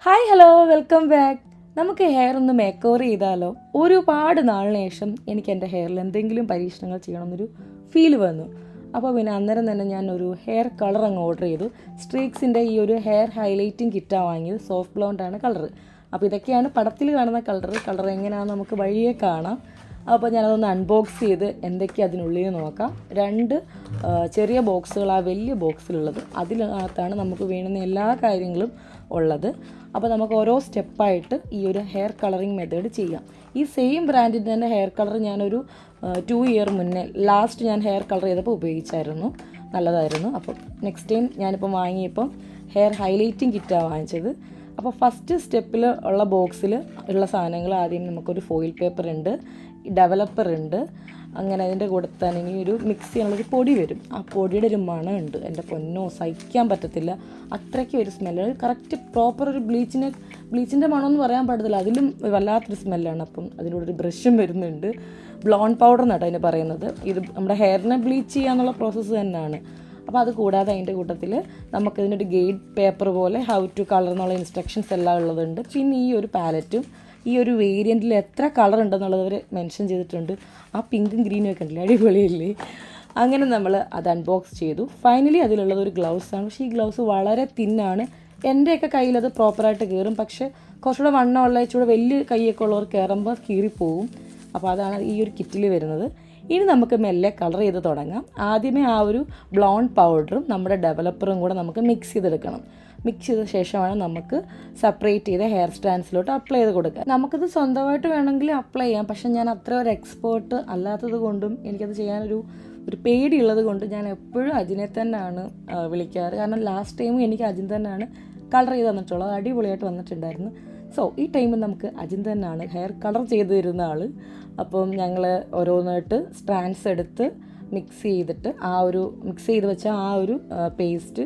Hi hello welcome back. നമുക്ക് hair ഒന്ന് make over ചെയ്താലോ? ഒരുപാട് നാളിന് ശേഷം എനിക്ക് എൻ്റെ ഹെയറിൽ എന്തെങ്കിലും പരീക്ഷണങ്ങൾ ചെയ്യണമെന്നൊരു ഫീൽ വന്നു. അപ്പോൾ പിന്നെ അന്നേരം തന്നെ ഞാൻ ഒരു ഹെയർ കളർ അങ്ങ് ഓർഡർ ചെയ്തു. സ്ട്രീക്സിൻ്റെ ഈ ഒരു ഹെയർ ഹൈലൈറ്റിംഗ് കിറ്റാണ് വാങ്ങിയത്. സോഫ്റ്റ് ബ്ലോണ്ടാണ് കളർ. അപ്പോൾ ഇതൊക്കെയാണ് പടത്തിൽ കാണുന്ന കളർ എങ്ങനെയാണെന്ന് നമുക്ക് വഴിയെ കാണാം. അപ്പോൾ ഞാനതൊന്ന് അൺബോക്സ് ചെയ്ത് എന്തൊക്കെയാണ് അതിനുള്ളിൽ നോക്കാം. രണ്ട് ചെറിയ ബോക്സുകൾ, ആ വലിയ ബോക്സിലുള്ളത്, അതിനകത്താണ് നമുക്ക് വേണ്ടുന്ന എല്ലാ കാര്യങ്ങളും ഉള്ളത്. അപ്പോൾ നമുക്ക് ഓരോ സ്റ്റെപ്പായിട്ട് ഈ ഒരു ഹെയർ കളറിങ് മെത്തേഡ് ചെയ്യാം. ഈ സെയിം ബ്രാൻഡിൻ്റെ തന്നെ ഹെയർ കളർ ഞാനൊരു 2 ഇയർ മുന്നേ ലാസ്റ്റ് ഞാൻ ഹെയർ കളർ ചെയ്തപ്പോൾ ഉപയോഗിച്ചായിരുന്നു. നല്ലതായിരുന്നു. അപ്പോൾ നെക്സ്റ്റ് ടൈം ഞാനിപ്പം വാങ്ങിയപ്പം ഹെയർ ഹൈലൈറ്റിംഗ് കിറ്റാണ് വാങ്ങിച്ചത്. അപ്പോൾ ഫസ്റ്റ് സ്റ്റെപ്പിൽ ഉള്ള ബോക്സിൽ ഉള്ള സാധനങ്ങൾ ആദ്യം നമുക്കൊരു ഫോയിൽ പേപ്പർ ഉണ്ട്, ഡെവലപ്പർ ഉണ്ട്, അങ്ങനെ അതിൻ്റെ കൂടെ തന്നെ ഇനി ഒരു മിക്സ് ചെയ്യാനുള്ളൊരു പൊടി വരും. ആ പൊടിയുടെ ഒരു മണം ഉണ്ട്, എൻ്റെ പൊന്നോ സഹിക്കാൻ പറ്റത്തില്ല, അത്രയ്ക്ക് ഒരു സ്മെല്ല്. കറക്റ്റ് പ്രോപ്പർ ഒരു ബ്ലീച്ചിൻ്റെ മണമെന്ന് പറയാൻ പറ്റത്തില്ല, അതിലും വല്ലാത്തൊരു സ്മെല്ലാണ്. അപ്പം അതിലൂടെ ഒരു ബ്രഷും വരുന്നുണ്ട്. ബ്ലോണ്ട് പൗഡർ എന്നാണ് അതിന് പറയുന്നത്. ഇത് നമ്മുടെ ഹെയറിനെ ബ്ലീച്ച് ചെയ്യാന്നുള്ള പ്രോസസ്സ് തന്നെയാണ്. അപ്പോൾ അത് കൂടാതെ അതിൻ്റെ കൂട്ടത്തിൽ നമുക്കിതിനൊരു ഗൈഡ് പേപ്പർ പോലെ ഹൗ ടു കളർ എന്നുള്ള ഇൻസ്ട്രക്ഷൻസ് എല്ലാം ഉള്ളതുണ്ട്. പിന്നെ ഈ ഒരു പാലറ്റും ഈ ഒരു വേരിയൻറ്റിൽ എത്ര കളർ ഉണ്ടെന്നുള്ളത് അവർ മെൻഷൻ ചെയ്തിട്ടുണ്ട്. ആ പിങ്കും ഗ്രീനും ഒക്കെ ഉണ്ടല്ലേ, അടിപൊളിയില്ലേ? അങ്ങനെ നമ്മൾ അത് അൺബോക്സ് ചെയ്തു. ഫൈനലി അതിലുള്ളത് ഒരു ഗ്ലൗസാണ്. പക്ഷേ ഈ ഗ്ലൗസ് വളരെ തിന്നാണ്. എൻ്റെയൊക്കെ കയ്യിലത് പ്രോപ്പറായിട്ട് കയറും. പക്ഷേ കുറച്ചുകൂടെ വണ്ണമുള്ള ഇച്ചിരി വലിയ കൈയൊക്കെ ഉള്ളവർ കയറുമ്പോൾ കീറിപ്പോവും. അപ്പോൾ അതാണ് ഈ ഒരു കിറ്റിൽ വരുന്നത്. ഇനി നമുക്ക് മെല്ലെ കളർ ചെയ്ത് തുടങ്ങാം. ആദ്യമേ ആ ഒരു ബ്ലോണ്ട് പൗഡറും നമ്മുടെ ഡെവലപ്പറും കൂടെ നമുക്ക് മിക്സ് ചെയ്തെടുക്കണം. മിക്സ് ചെയ്ത ശേഷമാണ് നമുക്ക് സെപ്പറേറ്റ് ചെയ്ത ഹെയർ സ്റ്റാൻഡ്സിലോട്ട് അപ്ലൈ ചെയ്ത് കൊടുക്കുക. നമുക്കിത് സ്വന്തമായിട്ട് വേണമെങ്കിൽ അപ്ലൈ ചെയ്യാം. പക്ഷെ ഞാൻ അത്ര ഒരു എക്സ്പേർട്ട് അല്ലാത്തത് കൊണ്ടും എനിക്കത് ചെയ്യാനൊരു പേടിയുള്ളത് കൊണ്ട് ഞാൻ എപ്പോഴും അജിനെ തന്നെയാണ് വിളിക്കാറ്. കാരണം ലാസ്റ്റ് ടൈം എനിക്ക് അജിൻ തന്നെയാണ് കളർ ചെയ്ത് തന്നിട്ടുള്ളത്. അടിപൊളിയായിട്ട് വന്നിട്ടുണ്ടായിരുന്നു. സോ ഈ ടൈമിൽ നമുക്ക് അജിൻ തന്നെയാണ് ഹെയർ കളർ ചെയ്ത് തരുന്ന ആൾ. അപ്പം ഞങ്ങൾ ഓരോന്നായിട്ട് സ്ട്രാൻഡ്സ് എടുത്ത് മിക്സ് ചെയ്ത് വെച്ച ആ ഒരു പേസ്റ്റ്,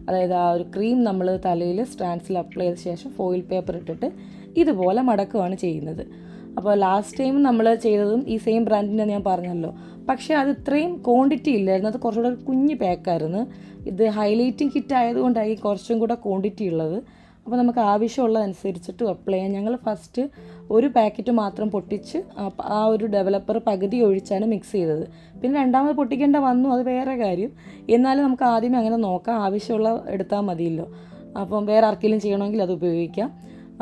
അതായത് ആ ഒരു ക്രീം നമ്മൾ തലയിൽ സ്ട്രാൻഡ്സിൽ അപ്ലൈ ചെയ്ത ശേഷം ഫോയിൽ പേപ്പർ ഇട്ടിട്ട് ഇതുപോലെ മടക്കുകയാണ് ചെയ്യുന്നത്. അപ്പോൾ ലാസ്റ്റ് ടൈം നമ്മൾ ചെയ്തതും ഈ സെയിം ബ്രാൻഡിൻ്റെ ഞാൻ പറഞ്ഞല്ലോ. പക്ഷേ അത് ഇത്രയും ക്വാണ്ടിറ്റി ഇല്ലായിരുന്നു. അത് കുറച്ചുകൂടെ ഒരു കുഞ്ഞ് പാക്കായിരുന്നു. ഇത് ഹൈലൈറ്റിംഗ് കിറ്റ് ആയതുകൊണ്ടായി കുറച്ചും കൂടെ ക്വാണ്ടിറ്റി ഉള്ളത്. അപ്പോൾ നമുക്ക് ആവശ്യമുള്ളതനുസരിച്ചിട്ട് അപ്ലൈ ചെയ്യാം. ഞങ്ങൾ ഫസ്റ്റ് ഒരു പാക്കറ്റ് മാത്രം പൊട്ടിച്ച് ആ ഒരു ഡെവലപ്പർ പകുതി ഒഴിച്ചാണ് മിക്സ് ചെയ്തത്. പിന്നെ രണ്ടാമത് പൊട്ടിക്കേണ്ട വന്നു, അത് വേറെ കാര്യം. എന്നാലും നമുക്ക് ആദ്യമേ അങ്ങനെ നോക്കാം, ആവശ്യമുള്ള എടുത്താൽ മതിയല്ലോ. അപ്പം വേറെ ആർക്കെങ്കിലും ചെയ്യണമെങ്കിൽ അത് ഉപയോഗിക്കാം.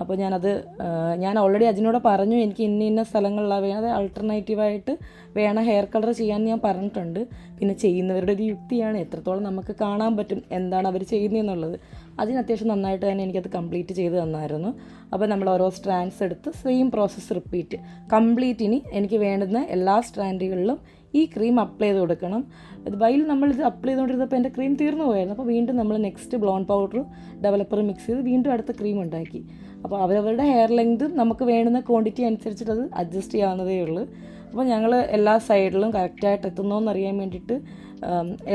അപ്പോൾ ഞാൻ ഓൾറെഡി അതിനോട് പറഞ്ഞു എനിക്ക് ഇന്ന സ്ഥലങ്ങളിലാണ് വേണം, അത് ആൾട്ടർനേറ്റീവായിട്ട് വേണം ഹെയർ കളർ ചെയ്യാൻ ഞാൻ പറഞ്ഞിട്ടുണ്ട്. പിന്നെ ചെയ്യുന്നവരുടെ ഒരു യുക്തിയാണ്, എത്രത്തോളം നമുക്ക് കാണാൻ പറ്റും എന്താണ് അവർ ചെയ്യുന്നതെന്നുള്ളത്. അതിന് അത്യാവശ്യം നന്നായിട്ട് തന്നെ എനിക്കത് കംപ്ലീറ്റ് ചെയ്ത് തന്നായിരുന്നു. അപ്പോൾ നമ്മൾ ഓരോ സ്ട്രാൻഡ്സ് എടുത്ത് സെയിം പ്രോസസ്സ് റിപ്പീറ്റ് കംപ്ലീറ്റ്. ഇനി എനിക്ക് വേണ്ടുന്ന എല്ലാ സ്ട്രാൻഡുകളിലും ഈ ക്രീം അപ്ലൈ ചെയ്ത് കൊടുക്കണം. വൈൽ നമ്മളിത് അപ്ലൈ ചെയ്തുകൊണ്ടിരുന്നപ്പോൾ എൻ്റെ ക്രീം തീർന്നു പോയായിരുന്നു. അപ്പോൾ വീണ്ടും നമ്മൾ next blonde powder developer mix ചെയ്ത് വീണ്ടും അടുത്ത ക്രീം ഉണ്ടാക്കി. അപ്പോൾ അവരവരുടെ ഹെയർ ലെങ്ത് നമുക്ക് വേണ്ടുന്ന ക്വാണ്ടിറ്റി അനുസരിച്ചിട്ട് അത് അഡ്ജസ്റ്റ് ചെയ്യാവുന്നതേ ഉള്ളൂ. അപ്പോൾ ഞങ്ങൾ എല്ലാ സൈഡിലും കറക്റ്റായിട്ട് എത്തുന്നോന്ന് അറിയാൻ വേണ്ടിയിട്ട്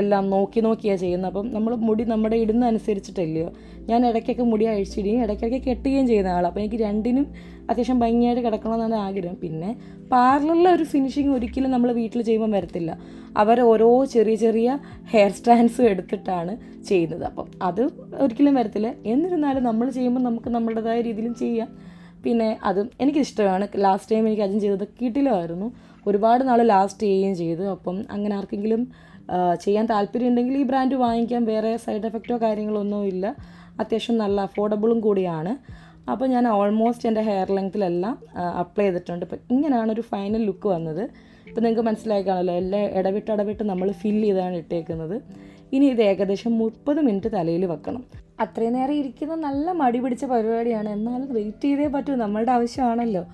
എല്ലാം നോക്കിയാണ് ചെയ്യുന്നത്. അപ്പം നമ്മൾ മുടി നമ്മുടെ ഇടുന്ന അനുസരിച്ചിട്ടല്ലയോ. ഞാൻ ഇടയ്ക്കൊക്കെ മുടി അഴിച്ചിടുകയും ഇടയ്ക്കൊക്കെ കെട്ടുകയും ചെയ്യുന്ന ആളാണ്. അപ്പോൾ എനിക്ക് രണ്ടിനും അത്യാവശ്യം ഭംഗിയായിട്ട് കിടക്കണമെന്നാണ് ആഗ്രഹം. പിന്നെ പാർലറിലെ ഒരു ഫിനിഷിങ് ഒരിക്കലും നമ്മൾ വീട്ടിൽ ചെയ്യുമ്പോൾ വരത്തില്ല. അവർ ഓരോ ചെറിയ ഹെയർ സ്റ്റാൻഡ്സും എടുത്തിട്ടാണ് ചെയ്യുന്നത്. അപ്പം അത് ഒരിക്കലും വരത്തില്ല. എന്നിരുന്നാലും നമ്മൾ ചെയ്യുമ്പോൾ നമുക്ക് നമ്മുടേതായ രീതിയിലും ചെയ്യാം. പിന്നെ അതും എനിക്കിഷ്ടമാണ്. ലാസ്റ്റ് ടൈം എനിക്ക് അതും ചെയ്തത് കിടിലമായിരുന്നു. ഒരുപാട് നാൾ ലാസ്റ്റ് ചെയ്യുകയും ചെയ്തു. അപ്പം അങ്ങനെ ആർക്കെങ്കിലും ചെയ്യാൻ താല്പര്യം ഉണ്ടെങ്കിൽ ഈ ബ്രാൻഡ് വാങ്ങിക്കാൻ. വേറെ സൈഡ് എഫക്റ്റോ കാര്യങ്ങളൊന്നും ഇല്ല. അത്യാവശ്യം നല്ല അഫോർഡബിളും കൂടിയാണ്. അപ്പോൾ ഞാൻ ഓൾമോസ്റ്റ് എൻ്റെ ഹെയർ ലെങ്ത്തിലെല്ലാം അപ്ലൈ ചെയ്തിട്ടുണ്ട്. ഇപ്പം ഇങ്ങനെയാണ് ഒരു ഫൈനൽ ലുക്ക് വന്നത്. ഇപ്പം നിങ്ങൾക്ക് മനസ്സിലായി കാണുമല്ലോ, എല്ലാം ഇടവിട്ട് നമ്മൾ ഫില്ല് ചെയ്താണ് ഇട്ടേക്കുന്നത്. ഇനി ഇത് ഏകദേശം 30 മിനിറ്റ് തലയിൽ വെക്കണം. അത്രയും നേരം ഇരിക്കുന്നത് നല്ല മടി പിടിച്ച പരിപാടിയാണ്. എന്നാലും വെയിറ്റ് ചെയ്തേ പറ്റൂ, നമ്മളുടെ ആവശ്യമാണല്ലോ.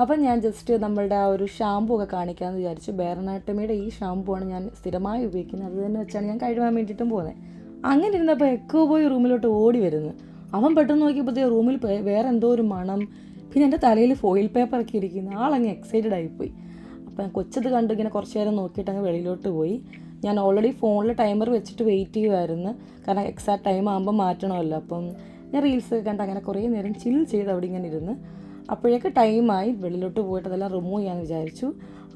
അപ്പം ഞാൻ ജസ്റ്റ് നമ്മളുടെ ആ ഒരു ഷാമ്പു ഒക്കെ കാണിക്കാമെന്ന് വിചാരിച്ചു. ബെയർ അനാട്ടമിയുടെ ഈ ഷാമ്പു ആണ് ഞാൻ സ്ഥിരമായി ഉപയോഗിക്കുന്നത്. അത് തന്നെ വെച്ചാണ് ഞാൻ കഴുകാൻ വേണ്ടിയിട്ടും പോകുന്നത്. അങ്ങനെ ഇരുന്നപ്പോൾ എക്കോ പോയി റൂമിലോട്ട് ഓടി വരുന്നു. അവൻ പെട്ടെന്ന് നോക്കിയപ്പോഴത്തേ റൂമിൽ വേറെ എന്തോ ഒരു മണം. പിന്നെ എൻ്റെ തലയിൽ ഫോയിൽ പേപ്പറൊക്കെ ഇരിക്കുന്നു. ആളങ്ങ് എക്സൈറ്റഡ് ആയിപ്പോയി. അപ്പം കൊച്ചത് കണ്ട് ഇങ്ങനെ കുറച്ച് നേരം നോക്കിയിട്ട് അങ്ങ് വെളിയിലോട്ട് പോയി. ഞാൻ ഓൾറെഡി ഫോണിൽ ടൈമർ വെച്ചിട്ട് വെയിറ്റ് ചെയ്യുമായിരുന്നു. കാരണം എക്സാക്ട് ടൈം ആകുമ്പോൾ മാറ്റണമല്ലോ. അപ്പം ഞാൻ റീൽസൊക്കെ കണ്ട് അങ്ങനെ കുറേ നേരം ചിൽ ചെയ്ത് അവിടെ ഇങ്ങനെ ഇരുന്ന്. അപ്പോഴേക്ക് ടൈമായി. വെളിയിലോട്ട് പോയിട്ട് അതെല്ലാം റിമൂവ് ചെയ്യാമെന്ന് വിചാരിച്ചു.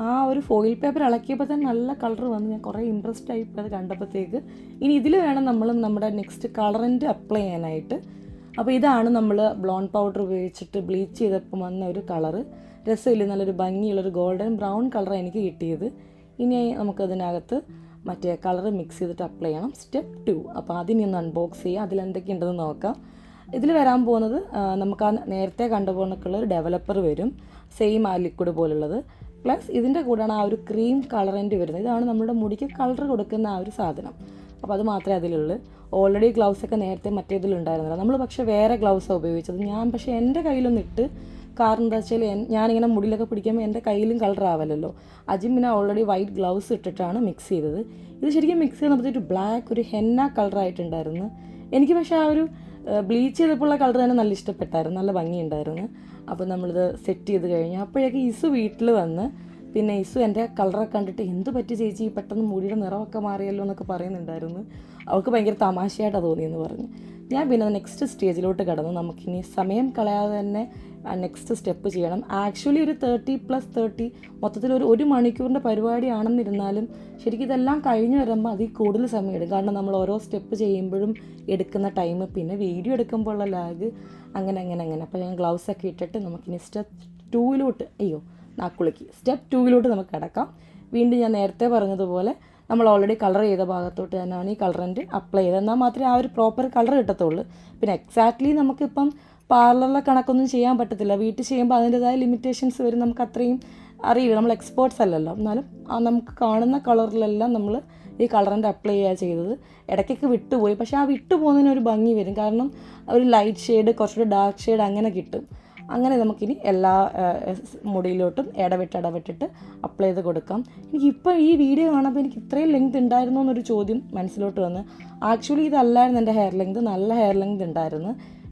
ആ ഒരു ഫോയിൽ പേപ്പർ ഇളക്കിയപ്പോൾ തന്നെ നല്ല കളർ വന്ന് ഞാൻ കുറേ ഇൻട്രസ്റ്റ് ആയിപ്പോൾ അത് കണ്ടപ്പോഴത്തേക്ക്. ഇനി ഇതിൽ വേണം നമ്മൾ നമ്മുടെ നെക്സ്റ്റ് കളറിൻ്റെ അപ്ലൈ ചെയ്യാനായിട്ട്. അപ്പോൾ ഇതാണ് നമ്മൾ ബ്ലോൺ പൗഡർ ഉപയോഗിച്ചിട്ട് ബ്ലീച്ച് ചെയ്തപ്പോൾ വന്ന ഒരു കളറ്. രസമില്ല, നല്ലൊരു ഭംഗിയുള്ളൊരു ഗോൾഡൻ ബ്രൗൺ കളർ എനിക്ക് കിട്ടിയത്. ഇനി നമുക്കതിനകത്ത് മറ്റേ കളർ മിക്സ് ചെയ്തിട്ട് അപ്ലൈ ചെയ്യണം. സ്റ്റെപ്പ് 2. അപ്പോൾ അതിനി ഒന്ന് അൺബോക്സ് ചെയ്യുക, അതിലെന്തൊക്കെയുണ്ടെന്ന് നോക്കാം. ഇതിൽ വരാൻ പോകുന്നത് നമുക്ക് ആ നേരത്തെ കണ്ടുപോകുന്നൊക്കെയുള്ള ഒരു ഡെവലപ്പർ വരും, സെയിം ആ ലിക്വിഡ് പോലുള്ളത്. പ്ലസ് ഇതിൻ്റെ കൂടെയാണ് ആ ഒരു ക്രീം കളറിൻ്റെ വരുന്നത്. ഇതാണ് നമ്മുടെ മുടിക്ക് കളർ കൊടുക്കുന്ന ആ ഒരു സാധനം. അപ്പോൾ അത് മാത്രമേ അതിലുള്ളൂ. ഓൾറെഡി ഗ്ലൗസൊക്കെ നേരത്തെ മറ്റേതിലുണ്ടായിരുന്നില്ല. നമ്മൾ പക്ഷേ വേറെ ഗ്ലൗസാണ് ഉപയോഗിച്ചത്. ഞാൻ പക്ഷേ എൻ്റെ കയ്യിലൊന്നിട്ട്, കാരണം എന്താ വെച്ചാൽ ഞാനിങ്ങനെ മുടിയിലൊക്കെ പിടിക്കുമ്പോൾ എൻ്റെ കയ്യിലും കളർ ആവല്ലോ. അജിം പിന്നെ ഓൾറെഡി വൈറ്റ് ഗ്ലൗസ് ഇട്ടിട്ടാണ് മിക്സ് ചെയ്തത്. ഇത് ശരിക്കും മിക്സ് ചെയ്യുന്നപ്പോൾ ഒരു ബ്ലാക്ക്, ഒരു ഹെന്ന കളറായിട്ടുണ്ടായിരുന്നു. എനിക്ക് പക്ഷേ ആ ഒരു ബ്ലീച്ച് ചെയ്തപ്പോഴുള്ള കളർ തന്നെ നല്ല ഇഷ്ടപ്പെട്ടായിരുന്നു, നല്ല ഭംഗിയുണ്ടായിരുന്നു. അപ്പോൾ നമ്മളിത് സെറ്റ് ചെയ്ത് കഴിഞ്ഞു. അപ്പോഴേക്ക് ഇസു വീട്ടിൽ വന്ന്, പിന്നെ ഇസു എൻ്റെ കളറൊക്കെ കണ്ടിട്ട് എന്ത് പറ്റി ചേച്ചി പെട്ടെന്ന് മുടിയുടെ നിറമൊക്കെ മാറിയല്ലോ എന്നൊക്കെ പറയുന്നുണ്ടായിരുന്നു. അവൾക്ക് ഭയങ്കര തമാശയായിട്ടാണ് തോന്നിയെന്ന് പറഞ്ഞു. ഞാൻ പിന്നെ നെക്സ്റ്റ് സ്റ്റേജിലോട്ട് കടന്നു. നമുക്കിനി സമയം കളയാതെ തന്നെ നെക്സ്റ്റ് സ്റ്റെപ്പ് ചെയ്യണം. ആക്ച്വലി ഒരു 30+30 മൊത്തത്തിൽ ഒരു മണിക്കൂറിൻ്റെ പരിപാടിയാണെന്നിരുന്നാലും ശരിക്കും ഇതെല്ലാം കഴിഞ്ഞ് വരുമ്പോൾ അതിൽ കൂടുതൽ സമയം എടുക്കും. കാരണം നമ്മൾ ഓരോ സ്റ്റെപ്പ് ചെയ്യുമ്പോഴും എടുക്കുന്ന ടൈം, പിന്നെ വീഡിയോ എടുക്കുമ്പോഴുള്ള ലാഗ്, അങ്ങനെ. അപ്പോൾ ഞാൻ ഗ്ലൗസൊക്കെ ഇട്ടിട്ട് നമുക്കിനി സ്റ്റെപ്പ് 2 സ്റ്റെപ്പ് 2 നമുക്ക് കിടക്കാം. വീണ്ടും ഞാൻ നേരത്തെ പറഞ്ഞതുപോലെ നമ്മൾ ഓൾറെഡി കളർ ചെയ്ത ഭാഗത്തോട്ട് തന്നെയാണ് ഈ കളറൻറ്റ് അപ്ലൈ ചെയ്തത്. എന്നാൽ മാത്രമേ ആ ഒരു പ്രോപ്പർ കളർ കിട്ടത്തുള്ളൂ. പിന്നെ എക്സാക്ട്ലി നമുക്കിപ്പം പാർലറിലെ കണക്കൊന്നും ചെയ്യാൻ പറ്റത്തില്ല. വീട്ടിൽ ചെയ്യുമ്പോൾ അതിൻ്റെതായ ലിമിറ്റേഷൻസ് വരും. നമുക്ക് അത്രയും അറിയില്ല, നമ്മൾ എക്സ്പേർട്സ് അല്ലല്ലോ. എന്നാലും നമുക്ക് കാണുന്ന കളറിലെല്ലാം നമ്മൾ ഈ കളറിൻ്റെ അപ്ലൈ ചെയ്യുക ചെയ്തത്. ഇടയ്ക്കൊക്കെ വിട്ടുപോയി, പക്ഷേ ആ വിട്ടുപോകുന്നതിനൊരു ഭംഗി വരും. കാരണം ഒരു ലൈറ്റ് ഷെയ്ഡ്, കുറച്ചുകൂടി ഡാർക്ക് ഷെയ്ഡ് അങ്ങനെ കിട്ടും. അങ്ങനെ നമുക്കിനി എല്ലാ മുടിയിലോട്ടും ഇടവിട്ടിട്ട് അപ്ലൈ ചെയ്ത് കൊടുക്കാം. എനിക്കിപ്പോൾ ഈ വീഡിയോ കാണുമ്പോൾ എനിക്ക് ഇത്രയും ലെങ്ത് ഉണ്ടായിരുന്നോ എന്നൊരു ചോദ്യം മനസ്സിലോട്ട് വന്ന്. ആക്ച്വലി ഇതല്ലായിരുന്നു എൻ്റെ ഹെയർ ലെങ്ത്, നല്ല ഹെയർ ലെങ്ത് ഉണ്ടായിരുന്നു.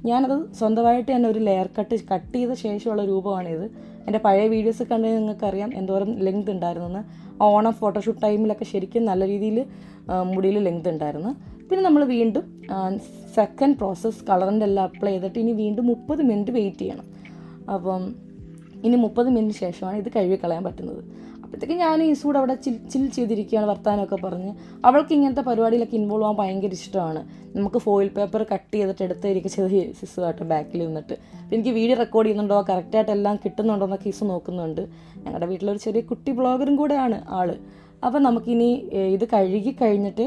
ഞാനത് സ്വന്തമായിട്ട് തന്നെ ഒരു ലെയർ കട്ട് ചെയ്ത ശേഷമുള്ള രൂപമാണിത്. എൻ്റെ പഴയ വീഡിയോസ് കണ്ട് നിങ്ങൾക്കറിയാം എന്തോരം ലെങ്ത് ഉണ്ടായിരുന്നെന്ന്. ഓണം ഫോട്ടോഷൂട്ട് ടൈമിലൊക്കെ ശരിക്കും നല്ല രീതിയിൽ മുടിയിൽ ലെങ്ത് ഉണ്ടായിരുന്നു. പിന്നെ നമ്മൾ വീണ്ടും സെക്കൻഡ് പ്രോസസ്സ് കളറിൻ്റെ എല്ലാം അപ്ലൈ ചെയ്തിട്ട് ഇനി വീണ്ടും 30 മിനിറ്റ് വെയിറ്റ് ചെയ്യണം. അപ്പം ഇനി 30 മിനിറ്റ് ശേഷമാണ് ഇത് കഴുകി കളയാൻ പറ്റുന്നത്. അപ്പോഴത്തേക്ക് ഞാൻ ഈസൂടെ അവിടെ ചിൽ ചെയ്തിരിക്കുകയാണ്, വർത്താനമൊക്കെ പറഞ്ഞ്. അവൾക്ക് ഇങ്ങനത്തെ പരിപാടിയിലൊക്കെ ഇൻവോൾവ് ആകാൻ ഭയങ്കര ഇഷ്ടമാണ്. നമുക്ക് ഫോയിൽ പേപ്പർ കട്ട് ചെയ്തിട്ട് എടുത്തിരിക്കുക ചെയ്ത് സിസുമായിട്ട് ബാക്കിൽ നിന്നിട്ട്. എനിക്ക് വീഡിയോ റെക്കോർഡ് ചെയ്യുന്നുണ്ടോ, കറക്റ്റായിട്ട് എല്ലാം കിട്ടുന്നുണ്ടോ എന്നൊക്കെ ഈസു നോക്കുന്നുണ്ട്. ഞങ്ങളുടെ വീട്ടിലൊരു ചെറിയ കുട്ടി ബ്ലോഗറും കൂടെയാണ് ആൾ. അപ്പം നമുക്കിനി ഇത് കഴുകി കഴിഞ്ഞിട്ട്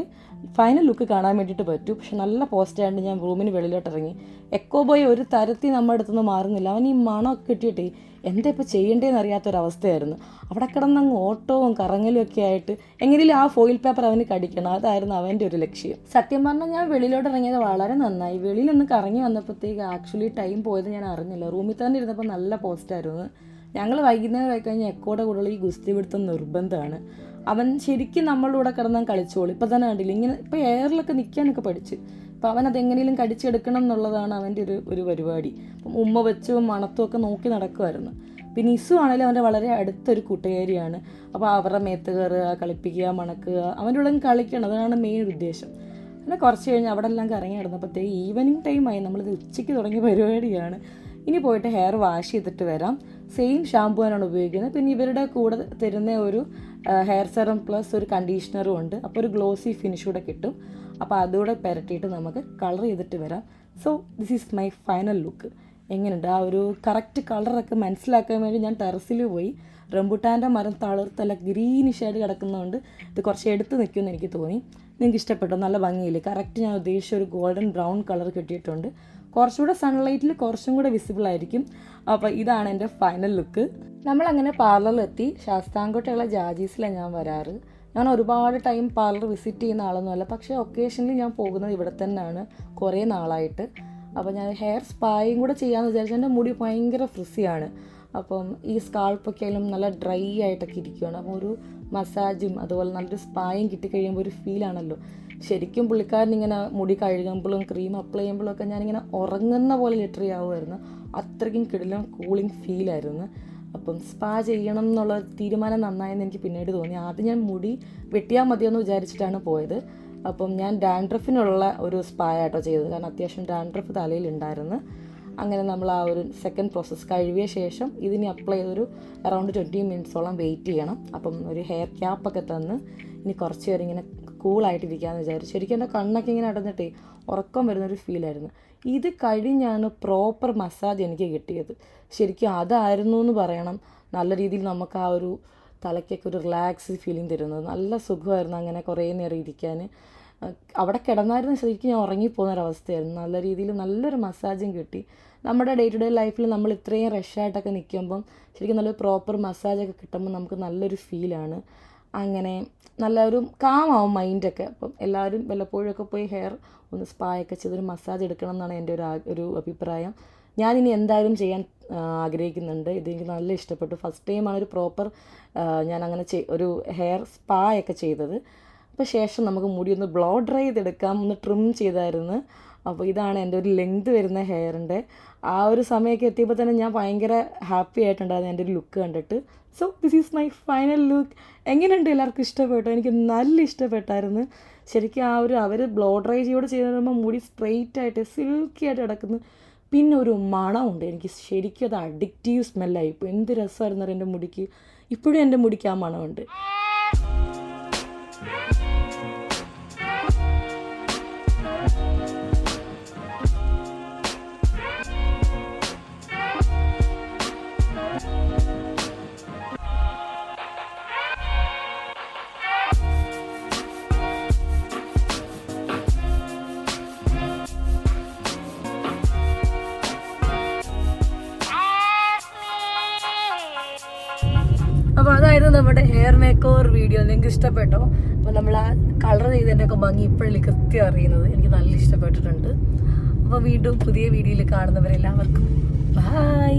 ഫൈനൽ ലുക്ക് കാണാൻ വേണ്ടിയിട്ട് പറ്റൂ. പക്ഷെ നല്ല പോസ്റ്റായിട്ട് ഞാൻ റൂമിന് വെളിയിലോട്ട് ഇറങ്ങി. എക്കോ ബോയ് ഒരു തരത്തിൽ നമ്മുടെ അടുത്തുനിന്ന് മാറുന്നില്ല. അവൻ ഈ മണമൊക്കെ കിട്ടിയിട്ടേ എന്താ ഇപ്പോൾ ചെയ്യേണ്ടതെന്ന് അറിയാത്തൊരവസ്ഥയായിരുന്നു. അവിടെ കിടന്നങ്ങ് ഓട്ടവും കറങ്ങലും ഒക്കെ ആയിട്ട് എങ്ങനെയും ആ ഫോയിൽ പേപ്പർ അവന് കടിക്കണം, അതായിരുന്നു അവൻ്റെ ഒരു ലക്ഷ്യം. സത്യം പറഞ്ഞാൽ ഞാൻ വെളിയിലോട്ട് ഇറങ്ങിയത് വളരെ നന്നായി. വെളിയിലൊന്ന് കറങ്ങി വന്നപ്പോഴത്തേക്ക് ആക്ച്വലി ടൈം പോയത് ഞാൻ അറിഞ്ഞില്ല. റൂമിൽ തന്നെ ഇരുന്നപ്പോൾ നല്ല പോസ്റ്റായിരുന്നു. ഞങ്ങൾ വൈകുന്നേരം ആയി കഴിഞ്ഞാൽ എക്കോടെ കൂടെയുള്ള ഈ ഗുസ്തി പിടുത്തം നിർബന്ധമാണ്. അവൻ ശരിക്കും നമ്മളുടെ കൂടെ കിടന്നാൽ കളിച്ചോളൂ. ഇപ്പം തന്നെ കണ്ടില്ല, ഇങ്ങനെ ഇപ്പോൾ എയറിലൊക്കെ നിൽക്കാനൊക്കെ പഠിച്ച്. അപ്പോൾ അവൻ അതെങ്ങനെയും കടിച്ചെടുക്കണം എന്നുള്ളതാണ് അവൻ്റെ ഒരു പരിപാടി. അപ്പം ഉമ്മ വെച്ചും മണത്തും ഒക്കെ നോക്കി നടക്കുമായിരുന്നു. പിന്നെ ഇസു ആണെങ്കിലും അവൻ്റെ വളരെ അടുത്തൊരു കൂട്ടുകാരിയാണ്. അപ്പോൾ അവരുടെ മേത്ത് കയറുക, കളിപ്പിക്കുക, മണക്കുക, അവൻ്റെ കൂടെ കളിക്കണം, അതാണ് മെയിൻ ഉദ്ദേശം. പിന്നെ കുറച്ച് കഴിഞ്ഞ് അവിടെ എല്ലാം കറങ്ങി നടന്നപ്പോഴത്തേക്ക് ഈവനിങ് ടൈമായി. നമ്മളിത് ഉച്ചയ്ക്ക് തുടങ്ങിയ പരിപാടിയാണ്. ഇനി പോയിട്ട് ഹെയർ വാഷ് ചെയ്തിട്ട് വരാം. സെയിം ഷാമ്പൂ തന്നെയാണ് ഉപയോഗിക്കുന്നത്. പിന്നെ ഇവരുടെ കൂടെ തരുന്ന ഒരു ഹെയർ സെറം പ്ലസ് ഒരു കണ്ടീഷണറും ഉണ്ട്. അപ്പോൾ ഒരു ഗ്ലോസി ഫിനിഷ് കൂടെ കിട്ടും. അപ്പോൾ അതുകൂടെ പുരട്ടിയിട്ട് നമുക്ക് കളർ ചെയ്തിട്ട് വരാം. So this is my final look. എങ്ങനെയുണ്ട് ആ ഒരു കറക്റ്റ് കളറൊക്കെ മനസ്സിലാക്കാൻ വേണ്ടി ഞാൻ ടെറസിൽ പോയി. റംബുട്ടാൻ്റെ മരം തളിർത്തല്ല ഗ്രീനിഷായിട്ട് കിടക്കുന്നതുകൊണ്ട് ഇത് കുറച്ച് എടുത്ത് നിൽക്കുമെന്ന് എനിക്ക് തോന്നി. നിങ്ങൾക്ക് ഇഷ്ടപ്പെട്ടോ? നല്ല ഭംഗിയില്ലേ? കറക്റ്റ് ഞാൻ ഉദ്ദേശിച്ച ഒരു ഗോൾഡൻ ബ്രൗൺ കളർ കിട്ടിയിട്ടുണ്ട്. കുറച്ചുകൂടെ സൺലൈറ്റിൽ കുറച്ചും കൂടെ വിസിബിൾ ആയിരിക്കും. അപ്പോൾ ഇതാണ് എൻ്റെ ഫൈനൽ ലുക്ക്. നമ്മളങ്ങനെ പാർലറിലെത്തി. ശാസ്താംകോട്ടയുള്ള ജാജീസിലാണ് ഞാൻ വരാറ്. ഞാൻ ഒരുപാട് ടൈം പാർലർ വിസിറ്റ് ചെയ്യുന്ന ആളൊന്നുമല്ല, പക്ഷേ ഒക്കേഷനിൽ ഞാൻ പോകുന്നത് ഇവിടെ തന്നെയാണ് കുറേ നാളായിട്ട്. അപ്പോൾ ഞാൻ ഹെയർ സ്പായും കൂടെ ചെയ്യാമെന്ന് വിചാരിച്ചാൽ എൻ്റെ മുടി ഭയങ്കര ഫ്രിസിയാണ്. അപ്പം ഈ സ്കാൾപ്പൊക്കെ ആയാലും നല്ല ഡ്രൈ ആയിട്ടൊക്കെ ഇരിക്കുകയാണ്. അപ്പോൾ ഒരു മസാജും അതുപോലെ നല്ലൊരു സ്പായും കിട്ടിക്കഴിയുമ്പോൾ ഒരു ഫീലാണല്ലോ. ശരിക്കും പുള്ളിക്കാരൻ ഇങ്ങനെ മുടി കഴുകുമ്പോഴും ക്രീം അപ്ലൈ ചെയ്യുമ്പോഴും ഒക്കെ ഞാനിങ്ങനെ ഉറങ്ങുന്ന പോലെ ലിറ്ററി ആവുമായിരുന്നു. അത്രയ്ക്കും കിടിലം കൂളിംഗ് ഫീലായിരുന്നു. അപ്പം സ്പാ ചെയ്യണം എന്നുള്ള തീരുമാനം നന്നായെന്ന് എനിക്ക് പിന്നീട് തോന്നി. ആദ്യം ഞാൻ മുടി വെട്ടിയാൽ മതിയെന്ന് വിചാരിച്ചിട്ടാണ് പോയത്. അപ്പം ഞാൻ ഡാൻഡ്രഫിനുള്ള ഒരു സ്പാ ആയിട്ടോ ചെയ്തത്, കാരണം അത്യാവശ്യം ഡാൻഡ്രഫ് തലയിലുണ്ടായിരുന്നു. അങ്ങനെ നമ്മൾ ആ ഒരു സെക്കൻഡ് പ്രോസസ്സ് കഴിവിയ ശേഷം ഇതിന് അപ്ലൈ ചെയ്തൊരു അറൗണ്ട് 20 മിനിറ്റ്സോളം വെയിറ്റ് ചെയ്യണം. അപ്പം ഒരു ഹെയർ ക്യാപ്പൊക്കെ തന്ന് ഇനി കുറച്ച് നേരം ഇങ്ങനെ കൂളായിട്ടിരിക്കാമെന്ന് വിചാരിച്ചു. ശരിക്കും എൻ്റെ കണ്ണൊക്കെ ഇങ്ങനെ അടഞ്ഞിട്ടേ ഉറക്കം വരുന്നൊരു ഫീലായിരുന്നു. ഇത് കഴിഞ്ഞാണ് പ്രോപ്പർ മസാജ് എനിക്ക് കിട്ടിയത്. ശരിക്കും അതായിരുന്നു എന്ന് പറയണം. നല്ല രീതിയിൽ നമുക്ക് ആ ഒരു തലയ്ക്കൊക്കെ ഒരു റിലാക്സ് ഫീലിംഗ് തരുന്നത്. നല്ല സുഖമായിരുന്നു അങ്ങനെ കുറേ നേരം ഇരിക്കാൻ. അവിടെ കിടന്നായിരുന്നു ശരിക്കും ഞാൻ ഉറങ്ങിപ്പോകുന്നൊരവസ്ഥയായിരുന്നു. നല്ല രീതിയിൽ നല്ലൊരു മസാജും കിട്ടി. നമ്മുടെ ഡേ ടു ഡേ ലൈഫിൽ നമ്മൾ ഇത്രയും റഷായിട്ടൊക്കെ നിൽക്കുമ്പം ശരിക്കും നല്ലൊരു പ്രോപ്പർ മസാജൊക്കെ കിട്ടുമ്പോൾ നമുക്ക് നല്ലൊരു ഫീലാണ്. അങ്ങനെ നല്ലൊരു കാമാവും മൈൻഡൊക്കെ. അപ്പം എല്ലാവരും വല്ലപ്പോഴൊക്കെ പോയി ഹെയർ ഒന്ന് സ്പായൊക്കെ ചെയ്തൊരു മസാജ് എടുക്കണം എന്നാണ് എൻ്റെ ഒരു അഭിപ്രായം. ഞാനിനി എന്തായാലും ചെയ്യാൻ ആഗ്രഹിക്കുന്നുണ്ട്. ഇതെനിക്ക് നല്ല ഇഷ്ടപ്പെട്ടു. ഫസ്റ്റ് ടൈമാണ് ഒരു പ്രോപ്പർ ഞാനങ്ങനെ ഒരു ഹെയർ സ്പായൊക്കെ ചെയ്തത്. അപ്പോൾ ശേഷം നമുക്ക് മുടി ഒന്ന് ബ്ലോ ഡ്രൈ ചെയ്തെടുക്കാം, ഒന്ന് ട്രിം ചെയ്തായിരുന്നു. അപ്പോൾ ഇതാണ് എൻ്റെ ഒരു ലെങ്ത് വരുന്ന ഹെയറിൻ്റെ. ആ ഒരു സമയമൊക്കെ എത്തിയപ്പോൾ തന്നെ ഞാൻ ഭയങ്കര ഹാപ്പി ആയിട്ടുണ്ടായിരുന്നു എൻ്റെ ഒരു ലുക്ക് കണ്ടിട്ട്. So this is my final look. എങ്ങനെയുണ്ട്, എല്ലാവർക്കും ഇഷ്ടപ്പെട്ടു? എനിക്ക് നല്ല ഇഷ്ടപ്പെട്ടായിരുന്നു. ശരിക്കും ആ ഒരു അവർ ബ്ലോ ഡ്രൈ ചെയ്ത് കഴിയുമ്പോൾ മുടി സ്ട്രെയിറ്റ് ആയിട്ട് സിൽക്കി ആയിട്ട് കിടക്കുന്നു. പിന്നെ ഒരു മണമുണ്ട്, എനിക്ക് ശരിക്കും അത് അഡിക്റ്റീവ് സ്മെല്ലായി. ഇപ്പോൾ എന്ത് രസമായിരുന്നു എൻ്റെ മുടിക്ക്. ഇപ്പോഴും എൻ്റെ മുടിക്ക് ആ മണമുണ്ട്. അപ്പോൾ അതായിരുന്നു നമ്മുടെ ഹെയർ മേക്ക് ഓവർ വീഡിയോ. നിങ്ങൾക്ക് ഇഷ്ടപ്പെട്ടോ? അപ്പോൾ നമ്മൾ ആ കളർ ചെയ്തതിൻ്റെയൊക്കെ ഭംഗി ഇപ്പോഴല്ലേ കൃത്യം അറിയുന്നത്. എനിക്ക് നല്ല ഇഷ്ടപ്പെട്ടിട്ടുണ്ട്. അപ്പോൾ വീണ്ടും പുതിയ വീഡിയോയിൽ കാണുന്നവരെല്ലാവർക്കും ബൈ.